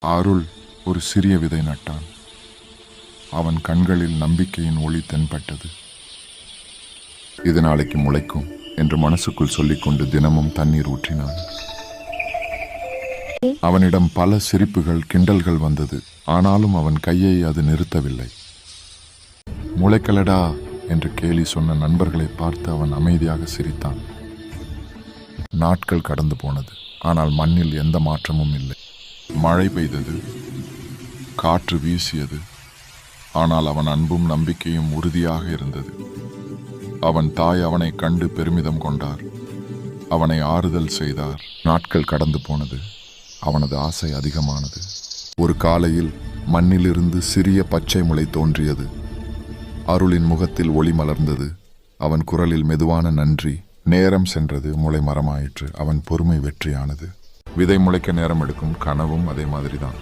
அருள் ஒரு சிறிய விதை நட்டான். அவன் கண்களில் நம்பிக்கையின் ஒளி தென்பட்டது. இது நாளைக்கு முளைக்கும் என்று மனசுக்குள் சொல்லிக்கொண்டு தினமும் தண்ணீர் ஊற்றினான். அவனிடம் பல சிரிப்புகள், கிண்டல்கள் வந்தது. ஆனாலும் அவன் கையை அது நிறுத்தவில்லை. முளைக்கலடா என்று கேலி சொன்ன நண்பர்களை பார்த்து அவன் அமைதியாக சிரித்தான். நாட்கள் கடந்து போனது. ஆனால் மண்ணில் எந்த மாற்றமும் இல்லை. மழை பெய்தது, காற்று வீசியது. ஆனால் அவன் அன்பும் நம்பிக்கையும் உறுதியாக இருந்தது. அவன் தாய் அவனை கண்டு பெருமிதம் கொண்டார். அவனை ஆறுதல் செய்தார். நாட்கள் கடந்து போனது. அவனது ஆசை அதிகமானது. ஒரு காலையில் மண்ணிலிருந்து சிறிய பச்சை முளை தோன்றியது. அருளின் முகத்தில் ஒளி மலர்ந்தது. அவன் குரலில் மெதுவான நன்றி. நேரம் சென்றது. முளை மரமாயிற்று. அவன் பொறுமை வெற்றியானது. விதை முளைக்க நேரம் எடுக்கும். கனவும் அதே மாதிரிதான்.